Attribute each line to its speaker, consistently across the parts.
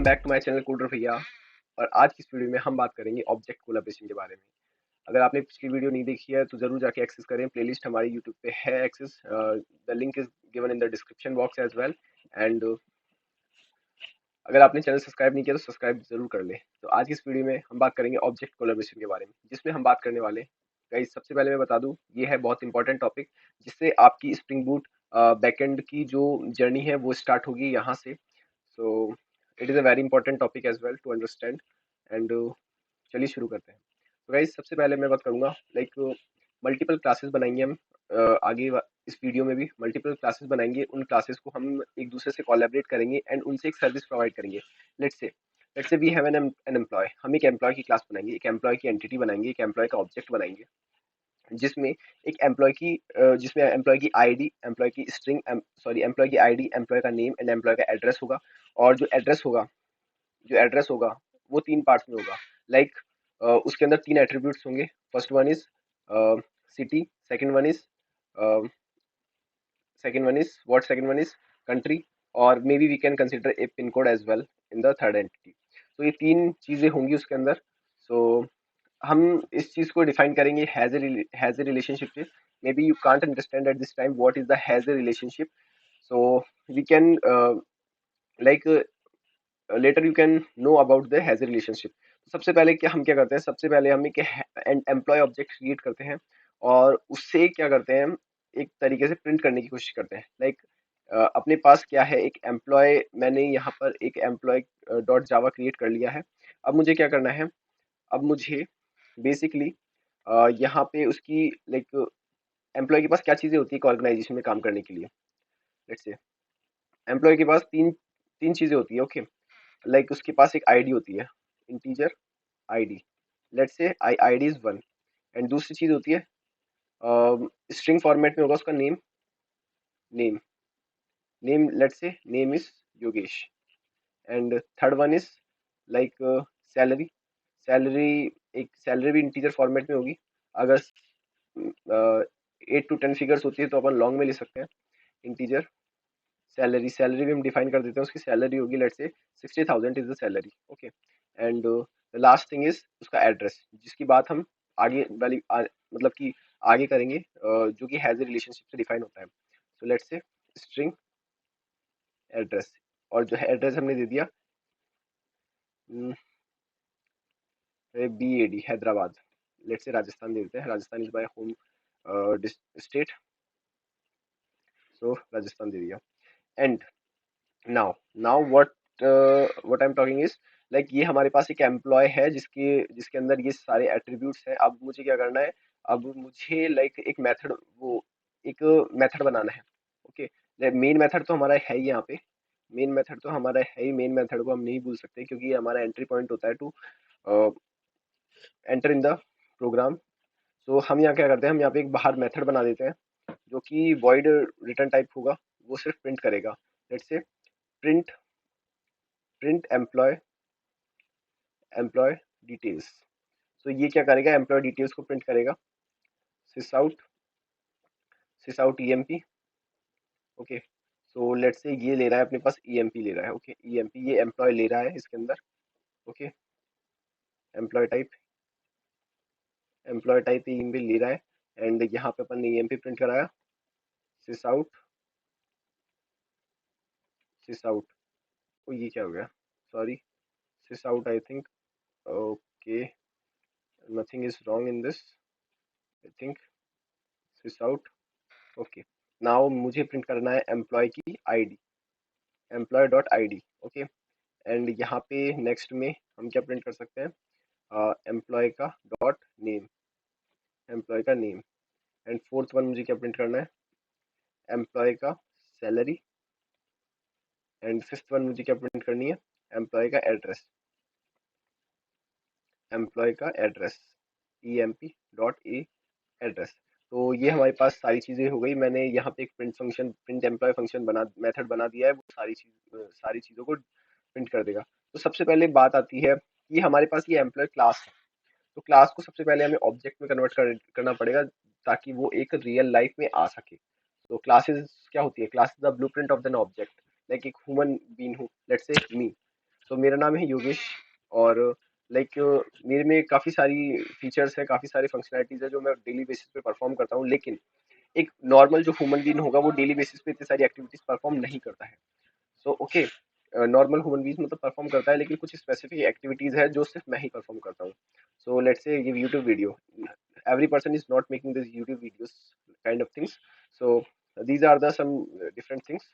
Speaker 1: Back to my channel coder भैया। और आज की इस वीडियो में हम बात करेंगे ऑब्जेक्ट कोलैबोरेशन के बारे में। अगर आपने पिछली वीडियो नहीं देखी है तो जरूर जाके एक्सेस करें, प्लेलिस्ट हमारी यूट्यूब पे है access, the link is given in the description box as well. And अगर आपने चैनल सब्सक्राइब नहीं किया तो सब्सक्राइब जरूर कर लें। तो आज की इस वीडियो में हम बात करेंगे ऑब्जेक्ट कोलैबोरेशन के बारे में, जिसमें हम बात करने वाले गाइस, सबसे पहले मैं बता दूं ये है बहुत इंपॉर्टेंट टॉपिक, जिससे आपकी स्प्रिंग बूट बैकएंड की जो जर्नी है वो स्टार्ट होगी यहाँ से। So it is a very important topic as well to understand. And चलिए शुरू करते हैं। तो गाइस सबसे पहले मैं बात करूंगा लाइक मल्टीपल क्लासेस बनाएंगे हम। इस वीडियो में भी मल्टीपल क्लासेस बनाएंगे, उन क्लासेस को हम एक दूसरे से कोलैबोरेट करेंगे एंड उनसे एक सर्विस प्रोवाइड करेंगे। Let's say we have an employee, हम एक एम्प्लॉय की क्लास बनाएंगे, एक एम्प्लॉय की एंटिटी बनाएंगे, एक एम्प्लॉय का ऑब्जेक्ट बनाएंगे, जिसमें एक एम्प्लॉय की जिसमें एम्प्लॉय की आईडी, एम्प्लॉय की स्ट्रिंग, सॉरी एम्प्लॉय की आईडी, एम्प्लॉय का नेम एंड एम्प्लॉय का एड्रेस होगा। और जो एड्रेस होगा वो तीन पार्ट्स में होगा। लाइक उसके अंदर तीन एट्रीब्यूट्स होंगे। First one is city, second one is country, और maybe we can consider a pin code as well in the third entity. तो ये तीन चीजें होंगी उसके अंदर। सो हम इस चीज को डिफाइन करेंगे हैज ए रिलेशनशिप से। Maybe you can't understand at this time what is the has a relationship. So we can like later you can know about the has relationship. सबसे पहले हम क्या करते हैं, सबसे पहले हम एक एम्प्लॉय ऑब्जेक्ट क्रिएट करते हैं और उससे क्या करते हैं, एक तरीके से प्रिंट करने की कोशिश करते हैं। लाइक अपने पास क्या है, एक एम्प्लॉय, मैंने यहाँ पर एक एम्प्लॉय डॉट जावा क्रिएट कर लिया है। अब मुझे क्या करना है, अब मुझे बेसिकली यहाँ पे उसकी लाइक एम्प्लॉय के पास क्या चीज़ें होती है एक ऑर्गेनाइजेशन में काम करने के लिए। लेट्स से एम्प्लॉय के पास तीन तीन चीज़ें होती है। ओके, लाइक उसके पास एक आईडी होती है, integer ID. Let's say ID is 1। And दूसरी चीज होती है स्ट्रिंग फॉर्मेट में होगा उसका name, name name let's say name is Yogesh. And third one is like salary, salary एक सैलरी भी इंटीजर फॉर्मेट में होगी। अगर 8 to 10 फिगर्स होती है तो अपन लॉन्ग में ले सकते हैं। इंटीजर सैलरी भी हम डिफाइन कर देते हैं, उसकी सैलरी होगी let's say 60,000 is the salary. Okay, and the last thing is उसका एड्रेस, जिसकी बात हम आगे वाली मतलब कि आगे करेंगे, जो कि हैज ए रिलेशनशिप से डिफाइन होता है। सो लेट्स से स्ट्रिंग एड्रेस, और जो है एड्रेस हमने दे दिया BAD Hyderabad. Let's say Rajasthan दे देते हैं, Rajasthan is my home state. So Rajasthan दे दिया। And now now what I am talking is like ये हमारे पास एक एम्प्लॉय है जिसके जिसके अंदर ये सारे एट्रीब्यूट्स हैं। अब मुझे क्या करना है, अब मुझे लाइक एक मेथड, वो एक मेथड बनाना है। ओके, मेन मेथड तो हमारा है ही यहाँ पे, मेन मेथड तो हमारा है ही, मेन मेथड को हम नहीं भूल सकते क्योंकि ये हमारा एंट्री पॉइंट होता है to enter in the program. तो हम यहाँ क्या करते हैं, हम यहाँ पे एक बाहर मेथड बना देते हैं जो कि वॉइड रिटर्न टाइप होगा, वो सिर्फ प्रिंट करेगा। Let's say print print employee details. तो ये क्या करेगा, एम्प्लॉय डिटेल्स को प्रिंट करेगा। Sysout EMP. Okay, so let's say ये ले रहा है अपने पास ईएमपी ले रहा है। ओके, ईएमपी ये एम्प्लॉय ले रहा है इसके अंदर। ओके, एम्प्लॉय टाइप ईमेल ले रहा है। एंड यहाँ पे अपन ने ईएमपी प्रिंट कराया, सिस आउट सिस आउट। ओ ये क्या हो गया, sorry, sys out I think. Okay, nothing is wrong in this I think, sys out. Okay, now मुझे प्रिंट करना है एम्प्लॉय की ID, employee dot ID. Okay, and यहाँ पे नेक्स्ट में हम क्या प्रिंट कर सकते हैं, एम्प्लॉय का डॉट नेम, एम्प्लॉय का नेम। एंड फोर्थ वन मुझे क्या प्रिंट करना है, एम्प्लॉय का सैलरी। एंड फिफ्थ वन मुझे क्या प्रिंट करनी है, एम्प्लॉय का एड्रेस, एम्प्लॉय का एड्रेस, emp.a एड्रेस। तो ये हमारे पास सारी चीज़ें हो गई। मैंने यहाँ पे एक प्रिंट एम्प्लॉय फंक्शन बना मेथड बना दिया है, वो सारी चीज़ों को प्रिंट कर देगा। तो सबसे पहले बात आती है कि हमारे पास ये एम्प्लॉय क्लास है, तो क्लास को सबसे पहले हमें ऑब्जेक्ट में कन्वर्ट करना पड़ेगा ताकि वो एक रियल लाइफ में आ सके। तो क्लासेस क्या होती है, class the blueprint of an object. Like एक ह्यूमन बीइंग हूँ, लेट्स से मी। सो मेरा नाम है योगेश और लाइक मेरे में काफ़ी सारी फीचर्स है, काफ़ी सारी फंक्शनैलिटीज़ है जो मैं डेली बेसिस पे परफॉर्म करता हूँ, लेकिन एक नॉर्मल जो ह्यूमन बीइंग होगा वो डेली बेसिस पे इतनी सारी एक्टिविटीज़ परफॉर्म नहीं करता है। So okay, normal human being मतलब परफॉर्म करता है, लेकिन कुछ स्पेसिफिक एक्टिविटीज़ है जो सिर्फ मैं ही परफॉर्म करता हूँ। सो लेट्स से ये YouTube video, every person is not making these YouTube videos kind of things. So these are the some different things.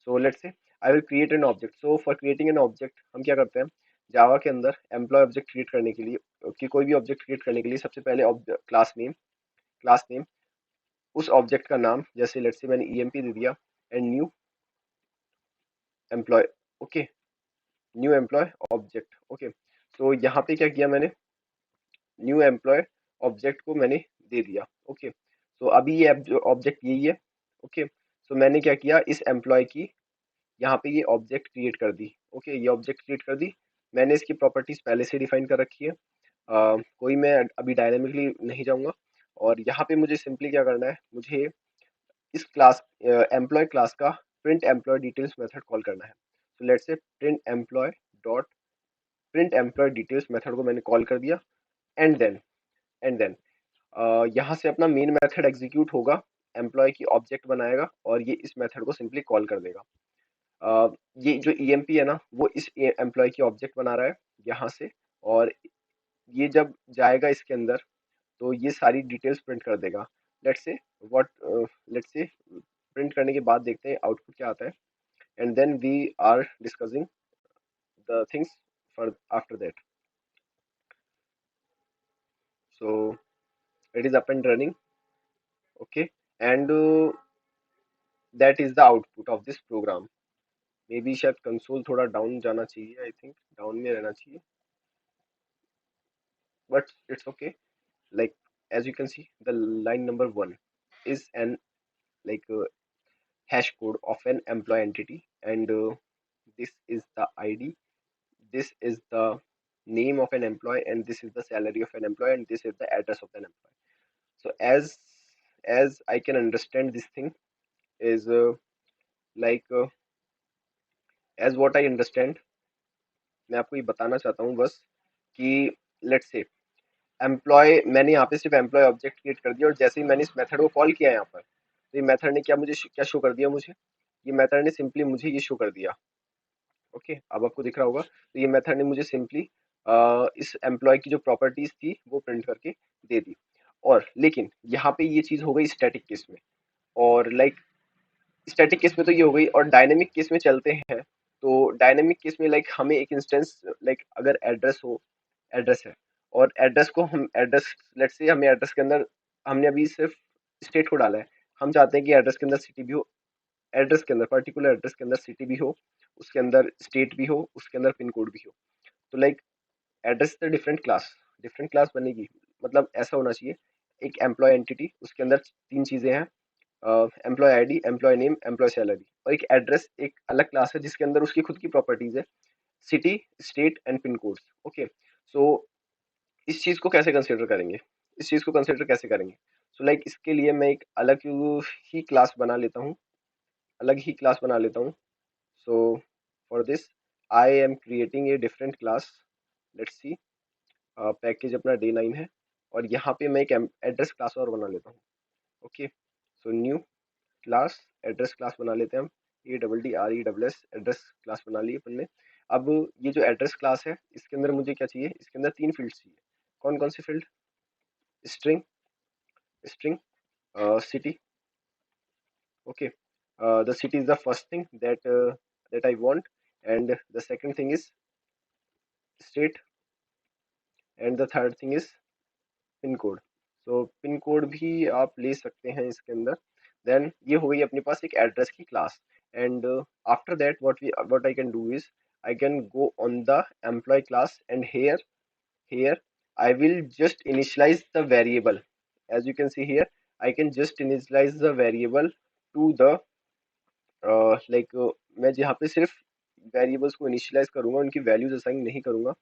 Speaker 1: So let's say I will create an object. So for creating an object हम क्या करते हैं, जावा के अंदर employ object create करने के लिए कि कोई भी ऑब्जेक्ट क्रिएट करने के लिए सबसे पहले क्लास नेम उस ऑब्जेक्ट का नाम, जैसे लेट्स से मैंने ईएमपी दे दिया and new employ. Okay, new employ object. Okay, तो यहाँ पे क्या किया मैंने, न्यू एम्प्लॉय ऑब्जेक्ट को मैंने दे दिया। ओके, तो अभी ये ऑब्जेक्ट यही है। ओके, तो मैंने क्या किया, इस एम्प्लॉय की यहाँ पे ये ऑब्जेक्ट क्रिएट कर दी। ओके, ये ऑब्जेक्ट क्रिएट कर दी, मैंने इसकी प्रॉपर्टीज पहले से डिफाइन कर रखी है। कोई मैं अभी डायनेमिकली नहीं जाऊंगा, और यहाँ पे मुझे सिंपली क्या करना है, मुझे इस क्लास एम्प्लॉय क्लास का print employee details method call करना है। तो let's say print employee details method को मैंने कॉल कर दिया। एंड देन एंड देन यहाँ से अपना मेन मेथड एग्जीक्यूट होगा, एम्प्लॉय की ऑब्जेक्ट बनाएगा और ये इस मेथड को सिंपली कॉल कर देगा। ये जो ईएमपी है ना, वो इस एम्प्लॉय की ऑब्जेक्ट बना रहा है यहाँ से, और ये जब जाएगा इसके अंदर तो ये सारी डिटेल्स प्रिंट कर देगा। Let's say what let's say print करने के बाद देखते हैं आउटपुट क्या आता है, and then we are discussing the things for after that. So it is up and running. Okay, and that is the output of this program. Maybe शायद console थोड़ा डाउन जाना चाहिए, आई थिंक डाउन में रहना चाहिए, but it's okay. Like as you can see, the line number 1 is an like hash code of an employee entity, and this is the ID, this is the name of an employee, and this is the salary of an employee, and this is the address of an employee. So as I can understand, this thing is like as what I understand, मैं आपको ये बताना चाहता हूँ बस कि let's say employ, मैंने यहाँ पे सिर्फ एम्प्लॉय ऑब्जेक्ट क्रिएट कर दिया, और जैसे ही मैंने इस मेथड को कॉल किया यहाँ पर, तो ये मेथड ने क्या मुझे क्या शो कर दिया, मुझे ये मेथड ने सिंपली मुझे ये शो कर दिया। ओके, अब आपको दिख रहा होगा, तो ये मेथड ने मुझे सिंपली इस एम्प्लॉय की जो प्रॉपर्टीज थी वो प्रिंट करके दे दी। और लेकिन यहाँ पे ये चीज़ हो गई स्टैटिक केस में, और लाइक स्टैटिक केस में तो ये हो गई, और डायनेमिक केस में चलते हैं। तो डायनेमिक केस में लाइक हमें एक इंस्टेंस, लाइक अगर एड्रेस है, और एड्रेस को हम एड्रेस, लेट्स से हमें एड्रेस के अंदर, हमने अभी सिर्फ स्टेट को डाला है, हम चाहते हैं कि एड्रेस के अंदर सिटी भी हो, एड्रेस के अंदर पर्टिकुलर एड्रेस के अंदर सिटी भी हो, उसके अंदर स्टेट भी हो, उसके अंदर पिन कोड भी हो। तो लाइक एड्रेस से डिफरेंट क्लास बनेगी, मतलब ऐसा होना चाहिए, एक एम्प्लॉय एंटिटी, उसके अंदर तीन चीजें हैं, employee ID, employee name, employee salary, और एक एड्रेस, एक अलग क्लास है जिसके अंदर उसकी खुद की प्रॉपर्टीज है, city, state and pin code. Okay, so इस चीज को कैसे कंसिडर करेंगे, इस चीज को कंसिडर कैसे करेंगे, सो लाइक इसके लिए मैं एक अलग ही क्लास बना लेता हूँ, अलग ही क्लास बना लेता हूँ। So for this I am creating a different class. Let's see, package अपना D9 है, और यहाँ पे मैं एक एड्रेस क्लास और बना लेता हूँ। Okay, so new class address class बना लेते हैं हम, ADDRESS एड्रेस क्लास बना ली अपन ने। अब ये जो एड्रेस क्लास है, इसके अंदर मुझे क्या चाहिए, इसके अंदर तीन फील्ड चाहिए। कौन कौन से field, string, string, city. Okay, the city is the first thing that I want, and the second thing is state, and the third thing is pin code. So pin code भी आप ले सकते हैं इसके अंदर। देन ये हो गई अपने पास एक एड्रेस की class, and after that what I can do is I can go on the employee class, and here I will just initialize the variable. As you can see here, I can just initialize the variable to the मैं जहाँ पे सिर्फ variables को initialise करूंगा, उनकी values assign नहीं करूंगा,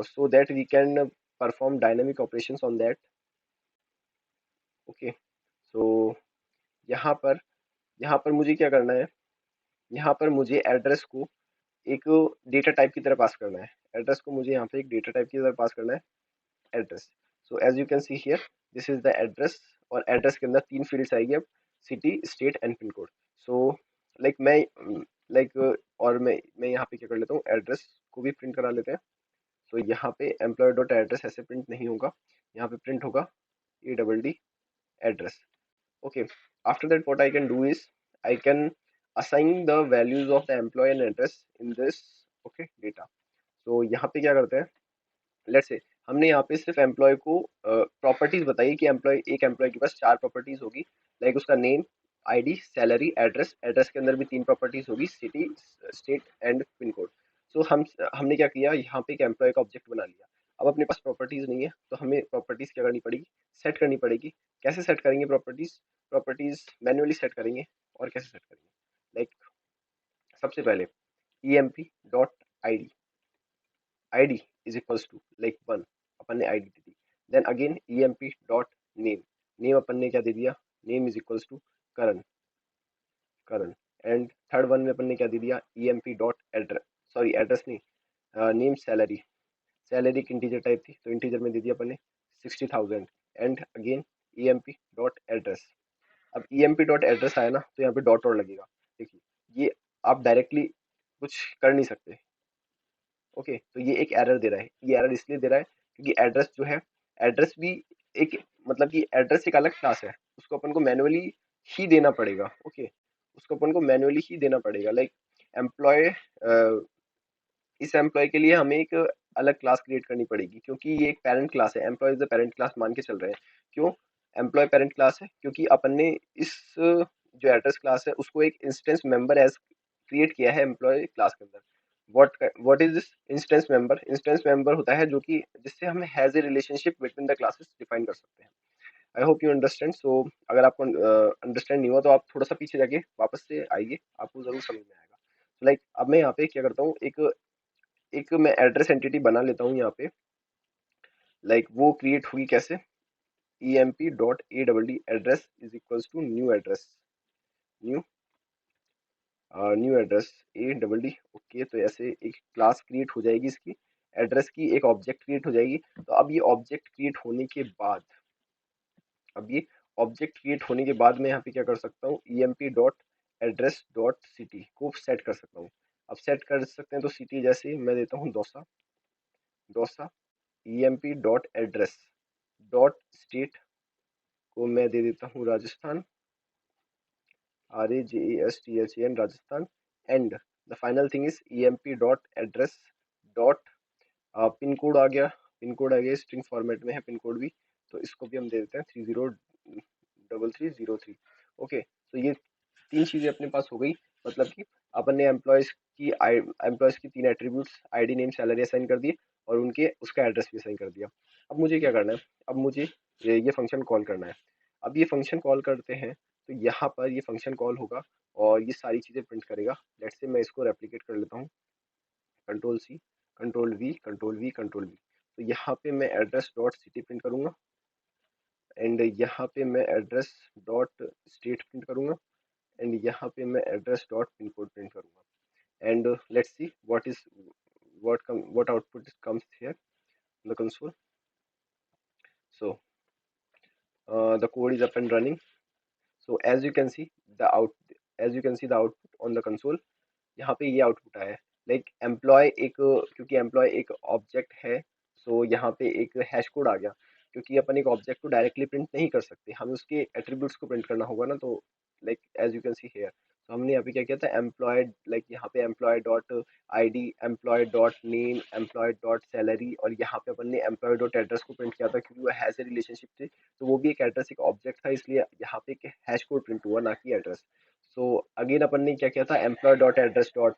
Speaker 1: so that we can perform dynamic operations on that. Okay, so यहाँ पर यहाँ पर मुझे क्या करना है, यहाँ पर मुझे एड्रेस को एक डेटा टाइप की तरह पास करना है। एड्रेस को मुझे यहाँ पे एक डेटा टाइप की तरह पास करना है, address. So as you can see here, this is the address, और एड्रेस के अंदर 3 फील्ड्स आएगी अब, city, state and pin code. So like मैं लाइक और मैं यहाँ पे क्या कर लेता हूँ, एड्रेस को भी प्रिंट करा लेते हैं। सो यहाँ पे एम्प्लॉय डॉट एड्रेस ऐसे प्रिंट नहीं होगा, यहाँ पे प्रिंट होगा ADD address. Okay. After that, what I can do is I can assign the values of the employee and address in this okay data. So यहाँ पे क्या करते हैं, लेट्स से हमने यहाँ पे सिर्फ एम्प्लॉय को प्रॉपर्टीज बताई कि एम्प्लॉय, एक एम्प्लॉय के पास 4 प्रॉपर्टीज होगी, लाइक उसका name, ID, salary, address. Address के अंदर भी 3 प्रॉपर्टीज होगी, city, state and pin code. So हमने क्या किया, यहाँ पे एक एम्प्लॉय का ऑब्जेक्ट बना लिया। अब अपने पास प्रॉपर्टीज नहीं है तो हमें प्रॉपर्टीज क्या करनी पड़ेगी, सेट करनी पड़ेगी। कैसे सेट करेंगे प्रॉपर्टीज, प्रॉपर्टीज मैन्युअली सेट करेंगे। और कैसे सेट करेंगे, लाइक सबसे पहले emp.id, id is equals to like 1, अपन ने id दे दी। Then again emp dot name, name अपन ने क्या दे दिया, name is equals to Karan, Karan. And third one में अपन ने क्या दे दिया, emp dot address, sorry address नहीं, नेम, सैलरी। सैलरी एक इंटीजर टाइप थी तो इंटीजर में दे दिया अपन ने 60,000। And again emp dot address. अब emp डॉट एड्रेस आया ना तो यहाँ पे डॉट और लगेगा। देखिए ये आप डायरेक्टली कुछ कर नहीं सकते। ओके, तो ये एक एरर दे रहा है। ये एरर इसलिए दे रहा है क्योंकि एड्रेस जो है, एड्रेस भी एक, मतलब कि एड्रेस एक अलग क्लास है, उसको अपन को मैन्युअली ही देना पड़ेगा। ओके, उसको अपन को मैन्युअली ही देना पड़ेगा। लाइक एम्प्लॉय, इस एम्प्लॉय के लिए हमें एक अलग क्लास क्रिएट करनी पड़ेगी क्योंकि ये एक पेरेंट क्लास है। Employee is the parent class मान के चल रहे हैं। क्यों एम्प्लॉय पेरेंट क्लास है, क्योंकि अपन ने इस जो एड्रेस क्लास है उसको एक इंस्टेंस मेंबर एज क्रिएट किया है एम्प्लॉय क्लास के अंदर। What is this instance member, instance member होता है जो कि जिससे हम has a relationship between the classes define कर सकते हैं। I hope you understand. So अगर आपको अंडरस्टैंड नहीं हुआ तो आप थोड़ा सा पीछे जाके वापस से आइए, आपको जरूर समझ में आएगा। लाइक अब मैं यहाँ पे क्या करता हूँ, एक एक मैं एड्रेस एंटिटी बना लेता हूँ यहाँ पे। लाइक वो क्रिएट हुई कैसे, emp dot ADD address is equals to new address, new new address ADD। Okay, तो ऐसे एक क्लास क्रिएट हो जाएगी इसकी, एड्रेस की एक ऑब्जेक्ट क्रिएट हो जाएगी। तो अब ये ऑब्जेक्ट क्रिएट होने के बाद, अब ये ऑब्जेक्ट क्रिएट होने के बाद मैं यहाँ पे क्या कर सकता हूँ, emp dot address dot city को सेट कर सकता हूँ। अब सेट कर सकते हैं तो सिटी जैसे मैं देता हूँ Dausa, Dausa. emp dot address dot state को मैं दे देता हूँ Rajasthan, RAJASTHAN, Rajasthan. And the final thing is emp dot address dot pin code आ गया, पिन कोड आ गया, स्ट्रिंग फॉर्मेट में है पिन कोड भी, तो इसको भी हम दे देते हैं 303303। ओके, तो ये 3 चीज़ें अपने पास हो गई। मतलब कि अपन ने एम्प्लॉयज़ की 3 attributes, ID, name, salary assign कर दिए और उनके उसका एड्रेस भी असाइन कर दिया। अब मुझे क्या करना है, अब मुझे ये फंक्शन कॉल करना है। अब ये फंक्शन कॉल करते हैं तो यहाँ पर ये फंक्शन कॉल होगा और ये सारी चीज़ें प्रिंट करेगा। लेट्स से मैं इसको रेप्लिकेट कर लेता हूँ, control C, control V, control V, control V. तो यहाँ पे मैं एड्रेस डॉट सिटी प्रिंट करूंगा एंड यहाँ पे मैं एड्रेस डॉट स्टेट प्रिंट करूंगा एंड यहाँ पे मैं address dot pin code print करूंगा। And let's see what output comes here in the console. So the code is up and running. So as you can see the output on the console, यहाँ पे ये output आया है। Like employee एक, क्योंकि employ एक object है, सो यहाँ पे एक हैश कोड आ गया। क्योंकि अपन एक ऑब्जेक्ट को डायरेक्टली प्रिंट नहीं कर सकते, हमें उसके एट्रीब्यूट्स को प्रिंट करना होगा ना। तो like as you can see here, तो हमने यहाँ पे क्या किया था, एम्प्लॉय, लाइक यहाँ पे employ dot ID, employee dot name, employ dot salary, और यहाँ पे अपन ने एम्प्लॉय डॉट एड्रेस को प्रिंट किया था क्योंकि वो हैज ए रिलेशनशिप थी। तो वो भी एक एड्रेस, एक ऑब्जेक्ट था, इसलिए यहाँ पे एक हैश कोड प्रिंट हुआ, ना कि एड्रेस। सो अगेन अपन ने क्या किया था, employee dot address dot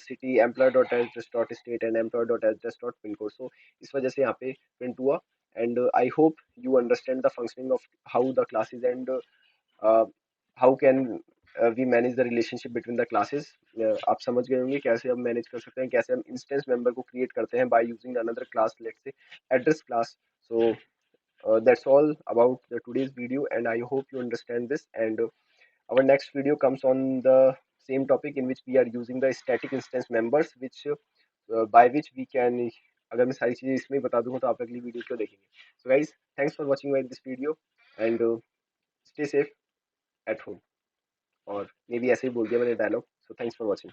Speaker 1: city, employee dot address dot state and employee dot address dot pin code. So इस वजह से यहाँ पे प्रिंट हुआ। And I hope you understand the functioning of how the classes and how can we manage the relationship between the classes. आप समझ गए होंगे कैसे हम मैनेज कर सकते हैं, कैसे हम इंस्टेंस मेंबर को क्रिएट करते हैं by using another class, let's say address class. So that's all about the today's video and I hope you understand this, and our next video comes on the same topic in which we are using the static instance members which by which we can, अगर मैं सारी चीजें इसमें बता दूंगा तो आप अगली वीडियो क्यों देखेंगे? So guys, thanks for watching my this video and stay safe at home, और मे बी ऐसे ही बोल दिया मैंने dialogue, so thanks for watching.